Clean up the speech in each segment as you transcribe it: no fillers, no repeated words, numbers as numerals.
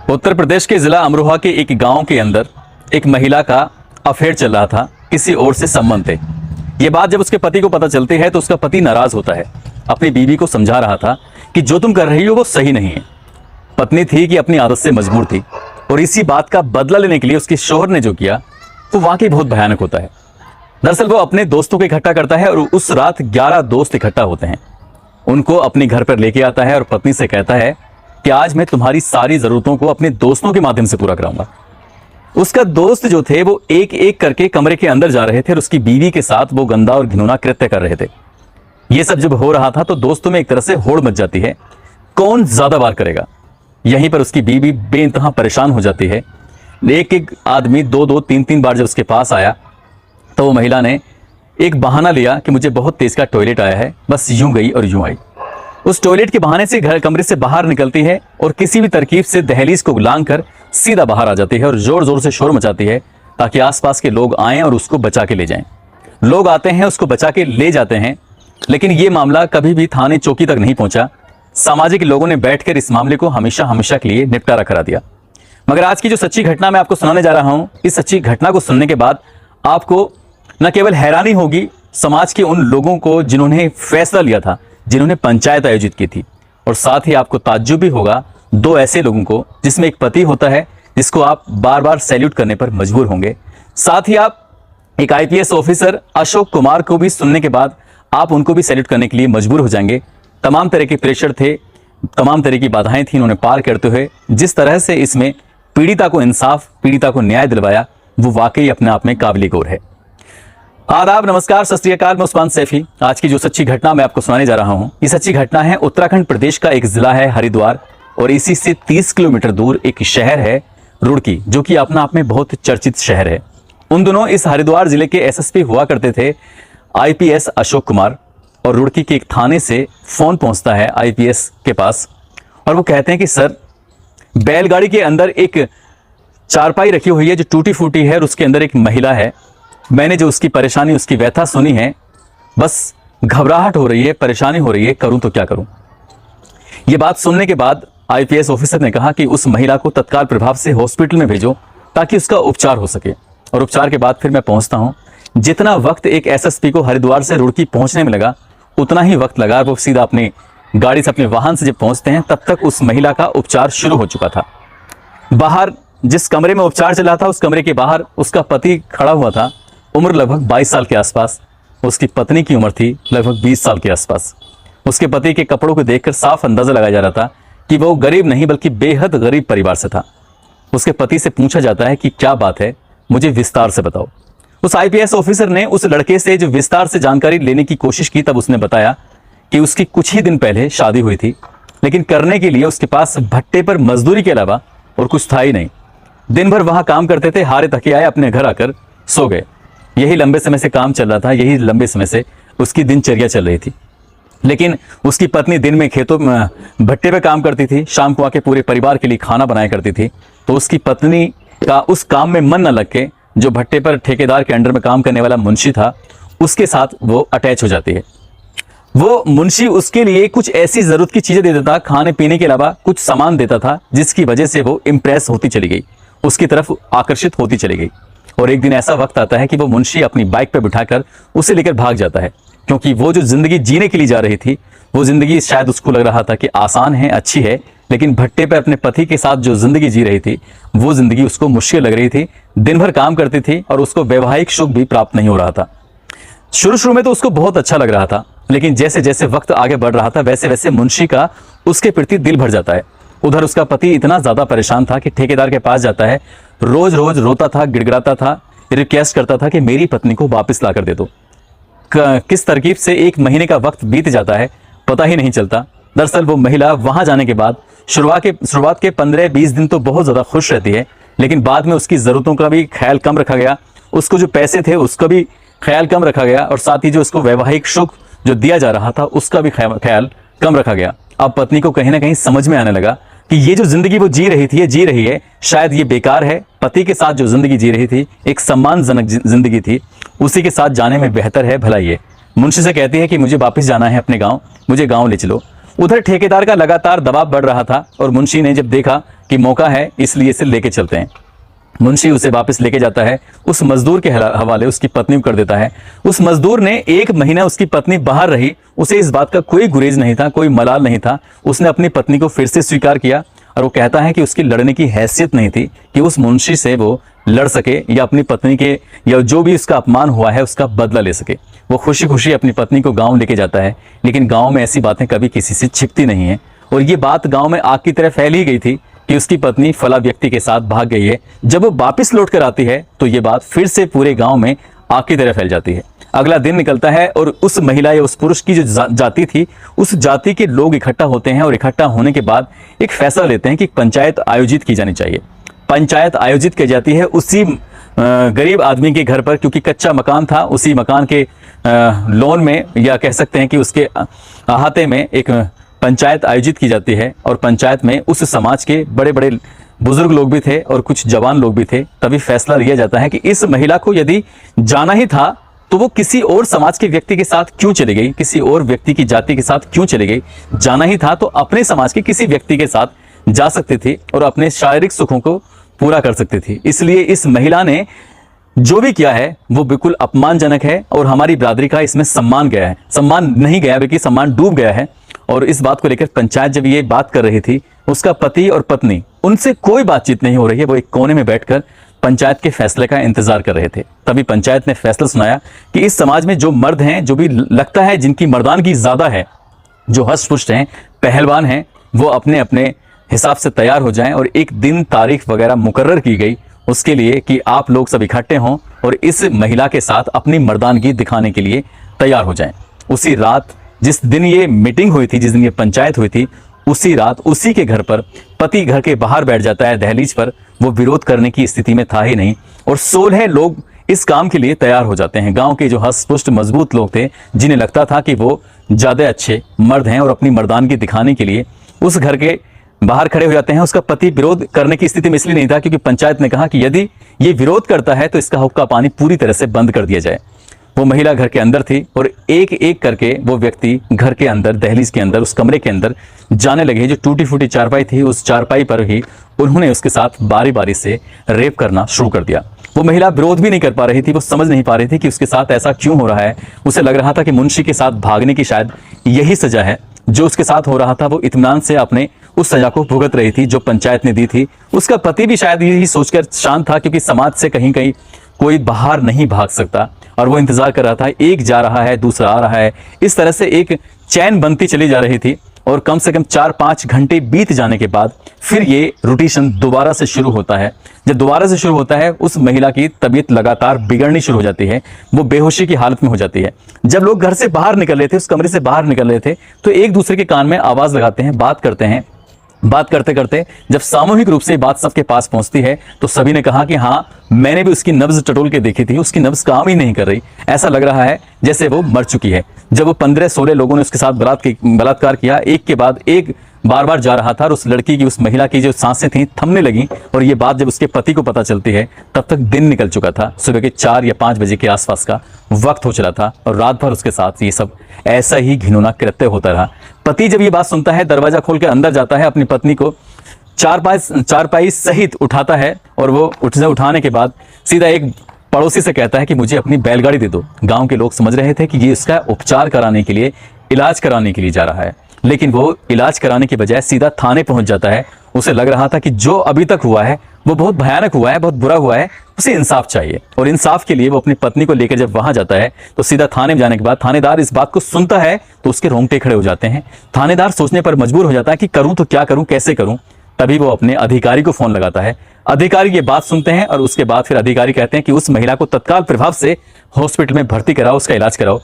उत्तर प्रदेश के जिला अमरोहा के एक गांव के अंदर एक महिला का अफेयर चल रहा था, किसी और से संबंध थे। ये बात जब उसके पति को पता चलती है तो उसका पति नाराज होता है। अपनी बीवी को समझा रहा था कि जो तुम कर रही हो वो सही नहीं है। पत्नी थी कि अपनी आदत से मजबूर थी और इसी बात का बदला लेने के लिए उसके शौहर ने जो किया वो वाकई बहुत भयानक होता है। दरअसल वो अपने दोस्तों को इकट्ठा करता है और उस रात 11 दोस्त इकट्ठा होते हैं। उनको अपने घर पर लेके आता है और पत्नी से कहता है कि आज मैं तुम्हारी सारी जरूरतों को अपने दोस्तों के माध्यम से पूरा कराऊंगा। उसका दोस्त जो थे वो एक एक करके कमरे के अंदर जा रहे थे और उसकी बीवी के साथ वो गंदा और घिनौना कृत्य कर रहे थे। ये सब जब हो रहा था तो दोस्तों में एक तरह से होड़ मच जाती है, कौन ज्यादा बार करेगा। यहीं पर उसकी बीवी बेइंतहा परेशान हो जाती है। एक एक आदमी 2-2, 3-3 बार जब उसके पास आया तो वो महिला ने एक बहाना लिया कि मुझे बहुत तेज का टॉयलेट आया है, बस यूं गई और यूं आई। उस टॉयलेट के बहाने से घर कमरे से बाहर निकलती है और किसी भी तरकीब से दहलीज को लांग कर सीधा बाहर आ जाती है और जोर जोर से शोर मचाती है ताकि आसपास के लोग आएं और उसको बचा के ले जाएं। लोग आते हैं, उसको बचा के ले जाते हैं, लेकिन ये मामला कभी भी थाने चौकी तक नहीं पहुंचा। सामाजिक लोगों ने बैठकर इस मामले को हमेशा हमेशा के लिए निपटारा करा दिया। मगर आज की जो सच्ची घटना मैं आपको सुनाने जा रहा हूं, इस सच्ची घटना को सुनने के बाद आपको न केवल हैरानी होगी समाज के उन लोगों को जिन्होंने फैसला लिया था, जिन्होंने पंचायत आयोजित की थी, और साथ ही आपको ताज्जुब भी होगा दो ऐसे लोगों को जिसमें एक पति होता है जिसको आप बार बार सैल्यूट करने पर मजबूर होंगे। साथ ही आप एक आईपीएस ऑफिसर अशोक कुमार को भी सुनने के बाद आप उनको भी सैल्यूट करने के लिए मजबूर हो जाएंगे। तमाम तरह के प्रेशर थे, तमाम तरह की बाधाएं थी, उन्होंने पार करते हुए जिस तरह से इसमें पीड़िता को इंसाफ, पीड़िता को न्याय दिलवाया, वो वाकई अपने आप में काबिल गौर है। आदाब, नमस्कार, सत श्री अकाल। मैं उस्मान सैफी। आज की जो सच्ची घटना मैं आपको सुनाने जा रहा हूं, ये सच्ची घटना है उत्तराखंड प्रदेश का एक जिला है हरिद्वार, और इसी से 30 किलोमीटर दूर एक शहर है रुड़की, जो कि अपना आप में बहुत चर्चित शहर है। उन दिनों इस हरिद्वार जिले के एसएसपी हुआ करते थे आईपीएस अशोक कुमार, और रुड़की के एक थाने से फोन पहुंचता है आईपीएस के पास और वो कहते हैं कि सर, बैलगाड़ी के अंदर एक चारपाई रखी हुई है जो टूटी फूटी है और उसके अंदर एक महिला है। मैंने जो उसकी परेशानी, उसकी व्यथा सुनी है, बस घबराहट हो रही है, परेशानी हो रही है, करूं तो क्या करूं। यह बात सुनने के बाद आईपीएस ऑफिसर ने कहा कि उस महिला को तत्काल प्रभाव से हॉस्पिटल में भेजो ताकि उसका उपचार हो सके। और उपचार के बाद फिर मैं पहुंचता हूं। जितना वक्त एक एसएसपी को हरिद्वार से रुड़की पहुंचने में लगा उतना ही वक्त लगा वो सीधा अपनी गाड़ी से, अपने वाहन से जब पहुंचते हैं तब तक उस महिला का उपचार शुरू हो चुका था। बाहर जिस कमरे में उपचार चला था उस कमरे के बाहर उसका पति खड़ा हुआ था, उम्र लगभग 22 साल के आसपास। उसकी पत्नी की उम्र थी लगभग 20 साल के आसपास। उसके पति के कपड़ों को देखकर साफ अंदाजा लगाया जा रहा था कि वो गरीब नहीं बल्कि बेहद गरीब परिवार से था। उसके पति से पूछा जाता है कि क्या बात है, मुझे विस्तार से बताओ। उस आईपीएस ऑफिसर ने उस लड़के से जो विस्तार से जानकारी लेने की कोशिश की, तब उसने बताया कि उसकी कुछ ही दिन पहले शादी हुई थी, लेकिन करने के लिए उसके पास भट्टे पर मजदूरी के अलावा और कुछ था ही नहीं। दिन भर वहां काम करते थे, हारे थके आए, अपने घर आकर सो गए। यही लंबे समय से काम चल रहा था, यही लंबे समय से उसकी दिनचर्या चल रही थी। लेकिन उसकी पत्नी दिन में खेतों में भट्टे पे काम करती थी, शाम को आके पूरे परिवार के लिए खाना बनाया करती थी। तो उसकी पत्नी का उस काम में मन न लग के जो भट्टे पर ठेकेदार के अंडर में काम करने वाला मुंशी था, उसके साथ वो अटैच हो जाती है। वो मुंशी उसके लिए कुछ ऐसी जरूरत की चीजें दे देता, खाने पीने के अलावा कुछ सामान देता था, जिसकी वजह से वो इंप्रेस होती चली गई, उसकी तरफ आकर्षित होती चली गई। और एक दिन ऐसा वक्त आता है कि वो मुंशी अपनी बाइक पर बिठाकर उसे लेकर भाग जाता है, क्योंकि वो जो जिंदगी जीने के लिए जा रही थी वो जिंदगी शायद उसको लग रहा था कि आसान है, अच्छी है, लेकिन भट्टे पे अपने पति के साथ जो जिंदगी जी रही थी वो जिंदगी उसको मुश्किल लग रही थी। दिन भर काम करती थी और उसको वैवाहिक सुख भी प्राप्त नहीं हो रहा था। शुरू में तो उसको बहुत अच्छा लग रहा था, लेकिन जैसे जैसे वक्त आगे बढ़ रहा था वैसे वैसे मुंशी का उसके प्रति दिल भर जाता है। उधर उसका पति इतना ज्यादा परेशान था कि ठेकेदार के पास जाता है, रोज रोज रोता था, गिड़गिड़ाता था, रिक्वेस्ट करता था कि मेरी पत्नी को वापस ला कर दे दो। किस तरकीब से 1 महीने का वक्त बीत जाता है पता ही नहीं चलता। दरअसल वो महिला वहां जाने के बाद शुरुआत के 15-20 दिन तो बहुत ज्यादा खुश रहती है, लेकिन बाद में उसकी जरूरतों का भी ख्याल कम रखा गया, उसको जो पैसे थे उसका भी ख्याल कम रखा गया, और साथ ही जो उसको वैवाहिक सुख जो दिया जा रहा था उसका भी ख्याल कम रखा गया। अब पत्नी को कहीं ना कहीं समझ में आने लगा कि ये जो जिंदगी वो जी रही है शायद ये बेकार है। पति के साथ जो जिंदगी जी रही थी एक सम्मानजनक जिंदगी थी, उसी के साथ जाने में बेहतर है भला ये। मुंशी से कहती है कि मुझे वापस जाना है अपने गांव, मुझे गांव ले चलो। उधर ठेकेदार का लगातार दबाव बढ़ रहा था और मुंशी ने जब देखा कि मौका है इसलिए इसे लेके चलते हैं, मुंशी उसे वापस लेके जाता है, उस मजदूर के हवाले उसकी पत्नी को कर देता है। उस मजदूर ने 1 महीना उसकी पत्नी बाहर रही, उसे इस बात का कोई गुरेज नहीं था, कोई मलाल नहीं था। उसने अपनी पत्नी को फिर से स्वीकार किया और वो कहता है कि उसकी लड़ने की हैसियत नहीं थी कि उस मुंशी से वो लड़ सके या अपनी पत्नी के या जो भी उसका अपमान हुआ है उसका बदला ले सके। वो खुशी खुशी अपनी पत्नी को गाँव लेके जाता है, लेकिन गाँव में ऐसी बातें कभी किसी से छिपती नहीं है और ये बात गाँव में आग की तरह फैल ही गई थी कि उसकी पत्नी फला व्यक्ति के साथ भाग गई है। जब वो वापस लौट कर आती है तो ये बात फिर से पूरे गांव में आग की तरह फैल जाती है। अगला दिन निकलता है और उस महिला या उस पुरुष की जो जाति थी उस जाति के लोग इकट्ठा होते हैं और इकट्ठा होने के बाद एक फैसला लेते हैं कि पंचायत आयोजित की जानी चाहिए। पंचायत आयोजित की जाती है उसी गरीब आदमी के घर पर, क्योंकि कच्चा मकान था, उसी मकान के लोन में या कह सकते हैं कि उसके अहाते में एक पंचायत आयोजित की जाती है और पंचायत में उस समाज के बड़े बड़े बुजुर्ग लोग भी थे और कुछ जवान लोग भी थे। तभी फैसला लिया जाता है कि इस महिला को यदि जाना ही था तो वो किसी और समाज के व्यक्ति के साथ क्यों चली गई, किसी और व्यक्ति की जाति के साथ क्यों चली गई। जाना ही था तो अपने समाज के किसी व्यक्ति के साथ जा सकती थी और अपने शारीरिक सुखों को पूरा कर सकती थी। इसलिए इस महिला ने जो भी किया है वो बिल्कुल अपमानजनक है और हमारी बिरादरी का इसमें सम्मान गया है, सम्मान नहीं गया बल्कि सम्मान डूब गया है। और इस बात को लेकर पंचायत जब ये बात कर रही थी, उसका पति और पत्नी उनसे कोई बातचीत नहीं हो रही है, वो एक कोने में बैठकर पंचायत के फैसले का इंतजार कर रहे थे। तभी पंचायत ने फैसला सुनाया कि इस समाज में जो मर्द हैं, जो भी लगता है जिनकी मर्दानगी ज्यादा है, जो हष्ट-पुष्ट हैं, पहलवान हैं, वो अपने अपने हिसाब से तैयार हो जाएं और एक दिन तारीख वगैरह मुकर्रर की गई उसके लिए कि आप लोग सब इकट्ठे हों और इस महिला के साथ अपनी मर्दानगी दिखाने के लिए तैयार हो जाएं। उसी रात जिस दिन ये मीटिंग हुई थी, जिस दिन ये पंचायत हुई थी, उसी रात उसी के घर पर पति घर के बाहर बैठ जाता है दहलीज पर। वो विरोध करने की स्थिति में था ही नहीं और 16 लोग इस काम के लिए तैयार हो जाते हैं। गांव के जो हष्ट-पुष्ट मजबूत लोग थे, जिन्हें लगता था कि वो ज्यादा अच्छे मर्द हैं और अपनी मर्दानगी दिखाने के लिए उस घर के बाहर खड़े हो जाते हैं। उसका पति विरोध करने की स्थिति में इसलिए नहीं था क्योंकि पंचायत ने कहा कि यदि ये विरोध करता है तो इसका हुक्का पानी पूरी तरह से बंद कर दिया जाए। वो महिला घर के अंदर थी और एक एक करके वो व्यक्ति घर के अंदर, दहलीज के अंदर, उस कमरे के अंदर जाने लगे। जो टूटी फूटी चारपाई थी, उस चारपाई पर ही उन्होंने उसके साथ बारी बारी से रेप करना शुरू कर दिया। वो महिला विरोध भी नहीं कर पा रही थी, वो समझ नहीं पा रही थी कि उसके साथ ऐसा क्यों हो रहा है। उसे लग रहा था कि मुंशी के साथ भागने की शायद यही सजा है। जो उसके साथ हो रहा था वो इत्मीनान से अपने उस सजा को भुगत रही थी जो पंचायत ने दी थी। उसका पति भी शायद यही सोचकर शांत था क्योंकि समाज से कहीं कहीं कोई बाहर नहीं भाग सकता और वो इंतजार कर रहा था, एक जा रहा है दूसरा आ रहा है, इस तरह से एक चैन बनती चली जा रही थी। और कम से कम 4-5 घंटे बीत जाने के बाद फिर ये रोटेशन दोबारा से शुरू होता है। जब दोबारा से शुरू होता है उस महिला की तबीयत लगातार बिगड़नी शुरू हो जाती है, वो बेहोशी की हालत में हो जाती है। जब लोग घर से बाहर निकल रहे थे, उस कमरे से बाहर निकल रहे थे, तो एक दूसरे के कान में आवाज लगाते हैं, बात करते हैं। बात करते करते जब सामूहिक रूप से बात सबके पास पहुंचती है तो सभी ने कहा कि हाँ, मैंने भी उसकी नब्ज टटोल के देखी थी, उसकी नब्ज काम ही नहीं कर रही, ऐसा लग रहा है जैसे वो मर चुकी है। जब वो 15-16 लोगों ने उसके साथ बलात्कार किया, एक के बाद एक बार बार जा रहा था और उस लड़की की, उस महिला की जो सांसें थी थमने लगी। और ये बात जब उसके पति को पता चलती है तब तक दिन निकल चुका था, सुबह के 4 या 5 बजे के आसपास का वक्त हो चला था और रात भर उसके साथ ये सब ऐसा ही घिनौना कृत्य होता रहा। पति जब ये बात सुनता है, दरवाजा खोल के अंदर जाता है, अपनी पत्नी को चारपाई सहित उठाता है और वो उठाने के बाद सीधा एक पड़ोसी से कहता है कि मुझे अपनी बैलगाड़ी दे दो। गांव के लोग समझ रहे थे कि ये इसका उपचार कराने के लिए, इलाज कराने के लिए जा रहा है, लेकिन वो इलाज कराने के बजाय सीधा थाने पहुंच जाता है। उसे लग रहा था कि जो अभी तक हुआ है वो बहुत भयानक हुआ है, बहुत बुरा हुआ है, उसे इंसाफ चाहिए। और इंसाफ के लिए वो अपनी पत्नी को लेकर जब वहां जाता है तो सीधा थाने में जाने के बाद थानेदार इस बात को सुनता है तो उसके रोंगटे खड़े हो जाते हैं। थानेदार सोचने पर मजबूर हो जाता है कि करूं तो क्या करूं, कैसे करूं। तभी वो अपने अधिकारी को फोन लगाता है। अधिकारी ये बात सुनते हैं और उसके बाद फिर अधिकारी कहते हैं कि उस महिला को तत्काल प्रभाव से हॉस्पिटल में भर्ती कराओ, उसका इलाज कराओ।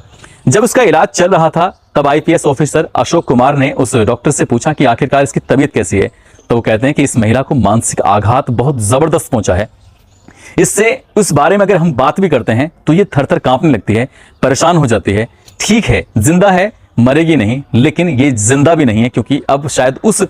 जब उसका इलाज चल रहा था तब आईपीएस ऑफिसर अशोक कुमार ने उस डॉक्टर से पूछा कि आखिरकार इसकी तबीयत कैसी है। तो वो कहते हैं कि इस महिला को मानसिक आघात बहुत जबरदस्त पहुंचा है। इससे उस बारे में अगर हम बात भी करते हैं तो ये थर-थर कांपने लगती है, परेशान हो जाती है। ठीक है, जिंदा है, मरेगी नहीं, लेकिन ये जिंदा भी नहीं है क्योंकि अब शायद उस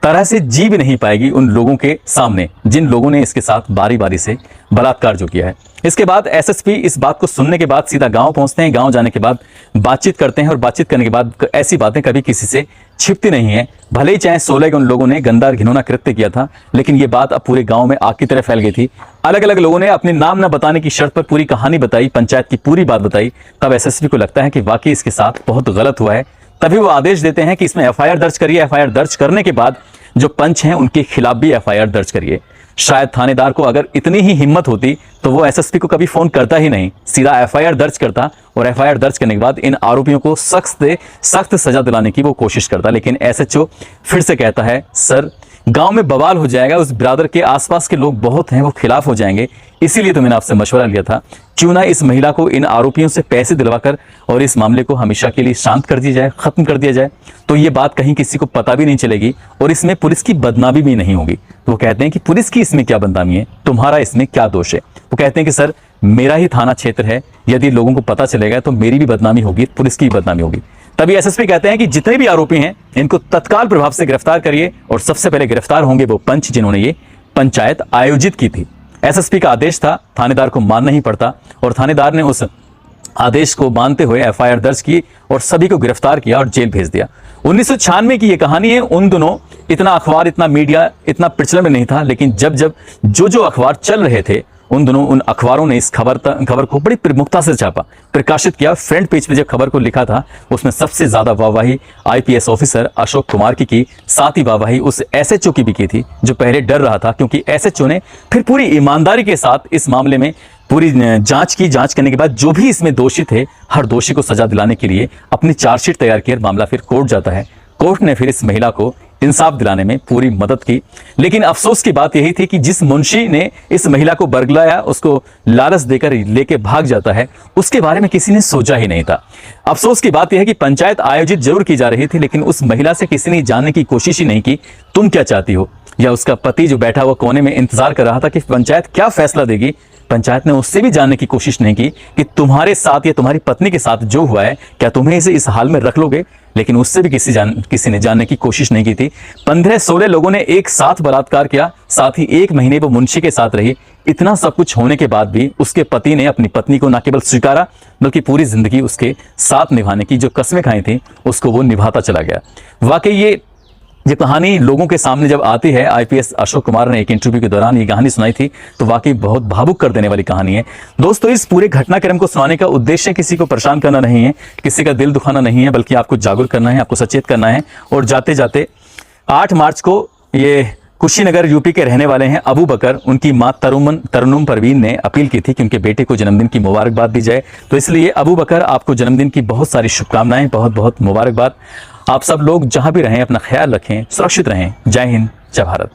तरह से जी भी नहीं पाएगी उन लोगों के सामने जिन लोगों ने इसके साथ बारी बारी से बलात्कार जो किया है। इसके बाद एसएसपी इस बात को सुनने के बाद सीधा गांव पहुंचते हैं। गांव जाने के बाद बातचीत करते हैं और बातचीत करने के बाद ऐसी बातें कभी किसी से छिपती नहीं है। भले ही चाहे 16 के उन लोगों ने गंदा घिनौना कृत्य किया था, लेकिन ये बात अब पूरे गांव में आग की तरह फैल गई थी। अलग अलग लोगों ने अपने नाम न बताने की शर्त पर पूरी कहानी बताई, पंचायत की पूरी बात बताई। तब एसएसपी को लगता है कि वाकई इसके साथ बहुत गलत हुआ है। तभी वो आदेश देते हैं कि इसमें एफआईआर दर्ज करिए। एफआईआर दर्ज करने के बाद जो पंच हैं उनके खिलाफ भी एफआईआर दर्ज करिए। शायद थानेदार को अगर इतनी ही हिम्मत होती तो वो एसएसपी को कभी फोन करता ही नहीं, सीधा एफआईआर दर्ज करता और एफआईआर दर्ज करने के बाद इन आरोपियों को सख्त सजा दिलाने की वो कोशिश करता। लेकिन एसएचओ फिर से कहता है, सर गांव में बवाल हो जाएगा, उस ब्रादर के आसपास के लोग बहुत हैं, वो खिलाफ हो जाएंगे, इसीलिए तो मैंने आपसे मशवरा लिया था, क्यों ना इस महिला को इन आरोपियों से पैसे दिलवाकर और इस मामले को हमेशा के लिए शांत कर दिया जाए, खत्म कर दिया जाए, तो ये बात कहीं किसी को पता भी नहीं चलेगी और इसमें पुलिस की बदनामी भी नहीं होगी। तो वो कहते हैं कि पुलिस की इसमें क्या बदनामी है, तुम्हारा इसमें क्या दोष है। वो कहते हैं कि सर मेरा ही थाना क्षेत्र है, यदि लोगों को पता चलेगा तो मेरी भी बदनामी होगी, पुलिस की भी बदनामी होगी। तभी एसएसपी कहते हैं कि जितने भी आरोपी हैं इनको तत्काल प्रभाव से गिरफ्तार करिए और सबसे पहले गिरफ्तार होंगे वो पंच जिन्होंने ये पंचायत आयोजित की थी। एसएसपी का आदेश था, थानेदार को मानना ही पड़ता और थानेदार ने उस आदेश को मानते हुए एफआईआर दर्ज की और सभी को गिरफ्तार किया और जेल भेज दिया। 1996 की ये कहानी है। उन दिनों इतना अखबार, इतना मीडिया, इतना प्रचलन में नहीं था, लेकिन जब जो अखबार चल रहे थे उन दिनों उन अखबारों ने इस खबर को बड़ी प्रमुखता से छापा, प्रकाशित किया। फ्रंट पेज पे जब खबर को लिखा था उसमें सबसे ज्यादा वाहवाही आईपीएस ऑफिसर अशोक कुमार की, साथ ही वाहवाही उस एसएचओ की भी की थी जो पहले डर रहा था, क्योंकि एसएचओ ने फिर पूरी ईमानदारी के साथ इस मामले में पूरी जांच करने के बाद जो भी इसमें दोषी थे हर दोषी को सजा दिलाने के लिए अपनी चार्जशीट तैयार की। मामला फिर कोर्ट जाता है। कोर्ट ने फिर इस महिला को इंसाफ दिलाने में पूरी मदद की। लेकिन अफसोस की बात यही थी कि जिस मुंशी ने इस महिला को बरगलाया, उसको लालच देकर लेके भाग जाता है, उसके बारे में किसी ने सोचा ही नहीं था। अफसोस की बात यह है कि पंचायत आयोजित जरूर की जा रही थी, लेकिन उस महिला से किसी ने जानने की कोशिश ही नहीं की तुम क्या चाहती हो, या उसका पति जो बैठा हुआ कोने में इंतजार कर रहा था कि पंचायत क्या फैसला देगी, पंचायत ने उससे भी जानने की कोशिश नहीं की कि तुम्हारे साथ या तुम्हारी पत्नी के साथ जो हुआ है क्या तुम्हें इसे इस हाल में रख लोगे। लेकिन उससे भी किसी ने जानने की कोशिश नहीं की थी। 15-16 लोगों ने एक साथ बलात्कार किया, साथ ही 1 महीने वो मुंशी के साथ रही। इतना सब कुछ होने के बाद भी उसके पति ने अपनी पत्नी को न केवल स्वीकारा बल्कि पूरी जिंदगी उसके साथ निभाने की जो कस्में खाई थी उसको वो निभाता चला गया। वाकई ये कहानी लोगों के सामने जब आती है, आईपीएस अशोक कुमार ने एक इंटरव्यू के दौरान ये कहानी सुनाई थी, तो वाकई बहुत भावुक कर देने वाली कहानी है। दोस्तों, इस पूरे घटनाक्रम को सुनाने का उद्देश्य किसी को परेशान करना नहीं है, किसी का दिल दुखाना नहीं है, बल्कि आपको जागरूक करना है, आपको सचेत करना है। और जाते जाते 8 मार्च को ये कुशीनगर यूपी के रहने वाले हैं अबू बकर, उनकी मां तरन्नुम परवीन ने अपील की थी कि उनके बेटे को जन्मदिन की मुबारकबाद दी जाए। तो इसलिए अबू बकर, आपको जन्मदिन की बहुत सारी शुभकामनाएं, बहुत बहुत मुबारकबाद। आप सब लोग जहां भी रहें अपना ख्याल रखें, सुरक्षित रहें। जय हिंद, जय भारत।